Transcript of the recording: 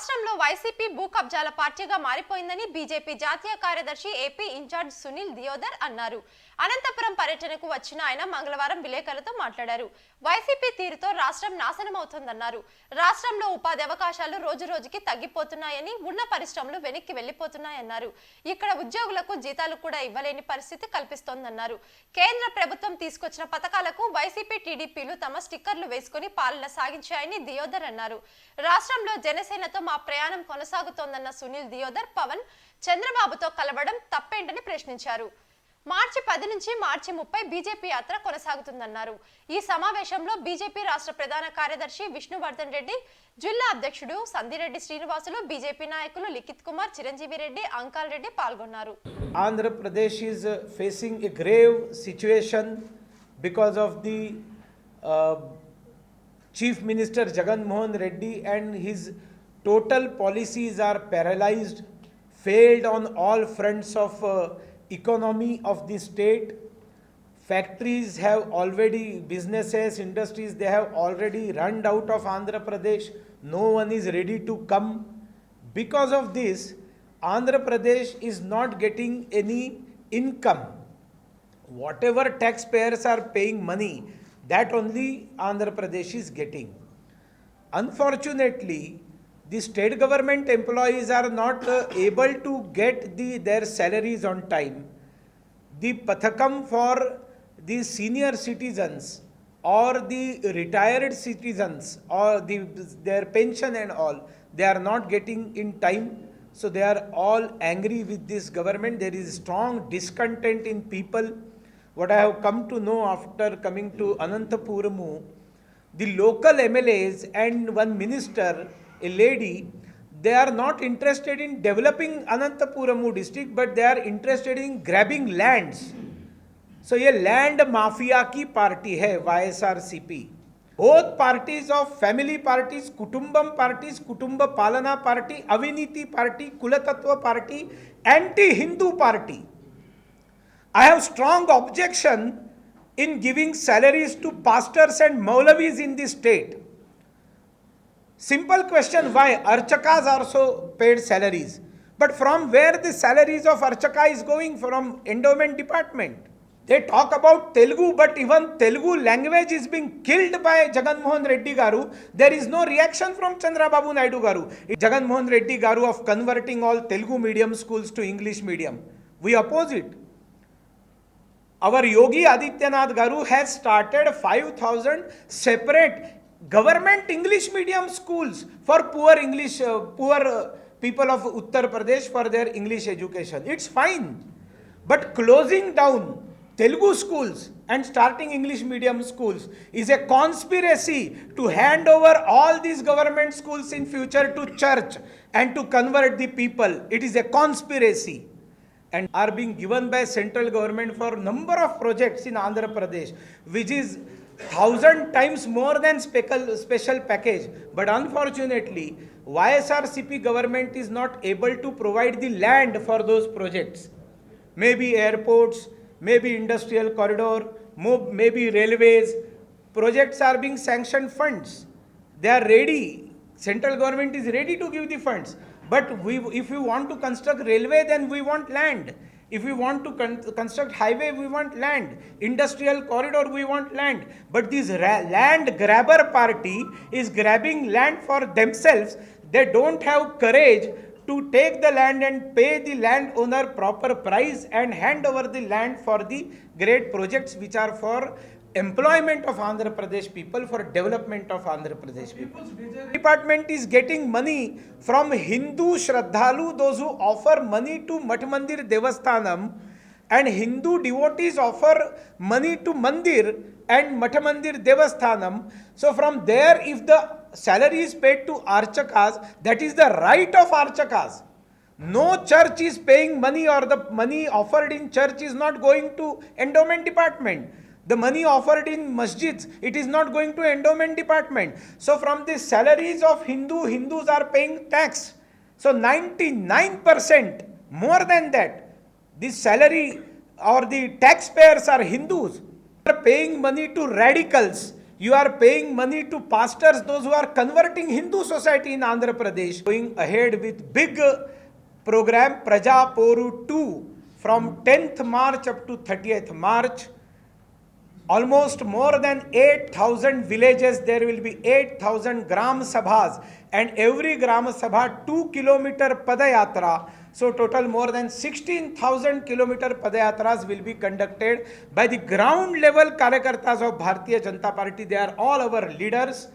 రాష్ట్రంలో వైసీపీ భూ కబ్జాల పార్టీగా మారిపోయిందని బీజేపీ జాతీయ కార్యదర్శి ఏపీ ఇన్ఛార్జ్ సునీల్ దియోదర్ అన్నారు. అనంతపురం పర్యటనకు వచ్చిన ఆయన మంగళవారం విలేకరులతో మాట్లాడారు. వైసీపీ తీరుతో రాష్ట్రం నాశనమవుతుందన్నారు. రాష్ట్రంలో ఉపాధి అవకాశాలు రోజురోజుకి తగ్గిపోతున్నాయని, ఉన్న పరిశ్రమలు వెనక్కి వెళ్లిపోతున్నాయన్నారు. ఇక్కడ ఉద్యోగులకు జీతాలు కూడా ఇవ్వలేని పరిస్థితి కల్పిస్తోందన్నారు. కేంద్ర ప్రభుత్వం తీసుకొచ్చిన పథకాలకు వైసీపీ టీడీపీలు తమ స్టిక్కర్లు వేసుకుని పాలన సాగించాయని దియోదర్ అన్నారు. రాష్ట్రంలో జనసేనతో మా ప్రయాణం కొనసాగుతోందన్న సునీల్ దియోదర్ పవన్ చంద్రబాబుతో కలవడం తప్పేంటని ప్రశ్నించారు. మార్చి 10 నుంచి మార్చి 30 బీజేపీ యాత్ర కొనసాగుతుందన్నారు. ఈ సమావేశంలో బీజేపీ రాష్ట్ర ప్రధాన కార్యదర్శి విష్ణువర్ధన్ రెడ్డి, జిల్లా అధ్యక్షుడు సందిరెడ్డి శ్రీనివాసులు, బీజేపీ నాయకులు లిఖిత్ కుమార్, చిరంజీవి రెడ్డి, అంకాల్ రెడ్డి పాల్గొన్నారు. Andhra Pradesh is facing a grave situation because of the Chief Minister Jagan Mohan Reddy and his total policies are paralyzed, failed on all fronts of economy of the state. Factories have already, businesses, industries, they have already run out of Andhra Pradesh. No one is ready to come. Because of this, Andhra Pradesh is not getting any income. Whatever taxpayers are paying money, that only Andhra Pradesh is getting. Unfortunately, the state government employees are not able to get their salaries on time. The Pathakam for the senior citizens or the retired citizens or their pension and all, they are not getting in time. So they are all angry with this government. There is strong discontent in people. What I have come to know after coming to Anantapuramu, the local MLAs and one minister, a lady, they are not interested in developing Anantapuramu district, but they are interested in grabbing lands. So ये land mafia की party है YSRCP. Both parties of family parties, Kutumbam parties, Kutumba Palana party, Aviniti party, Kulatatva party, anti-Hindu party. I have strong objection in giving salaries to pastors and Maulavis in this state. Simple question, why? Archakas also paid salaries. But from where the salaries of Archaka is going? From endowment department. They talk about Telugu, but even Telugu language is being killed by Jagan Mohan Reddy Garu. There is no reaction from Chandrababu Naidu Garu. Jagan Mohan Reddy Garu of converting all Telugu medium schools to English medium. We oppose it. Our Yogi Adityanath Garu has started 5,000 separate government English medium schools for poor people of Uttar Pradesh for their English education. It's fine. But closing down Telugu schools and starting English medium schools is a conspiracy to hand over all these government schools in future to church and to convert the people. It is a conspiracy and are being given by central government for number of projects in Andhra Pradesh, which is 1,000 times more than special package. But unfortunately, YSRCP government is not able to provide the land for those projects. Maybe airports, maybe industrial corridor, maybe railways. Projects are being sanctioned funds. They are ready. Central government is ready to give the funds. But if we want to construct railway, then we want land. If we want to construct highway, we want land. Industrial corridor, we want land. But this land grabber party is grabbing land for themselves. They don't have courage to take the land and pay the landowner proper price and hand over the land for the great projects which are for employment of Andhra Pradesh people, for development of Andhra Pradesh people. Department is getting money from Hindu Shraddhalu, those who offer money to Mat Mandir Devasthanam, and Hindu devotees offer money to Mandir and Mat Mandir Devasthanam. So from there, if the salary is paid to Archakas, that is the right of Archakas. No church is paying money, or the money offered in church is not going to endowment department. The money offered in masjids, it is not going to endowment department. So from the salaries of Hindus are paying tax. So 99%, more than that, the salary or the taxpayers are Hindus. They are paying money to radicals. You are paying money to pastors, those who are converting Hindu society in Andhra Pradesh. Going ahead with big program Praja Poru 2 from 10th March up to 30th March. Almost more than 8,000 villages, there will be 8,000 gram sabhas, and every gram sabha 2 kilometer padayatra. So total more than 16,000 kilometer padayatras will be conducted by the ground level karyakartas of Bharatiya Janata Party. They are all our leaders.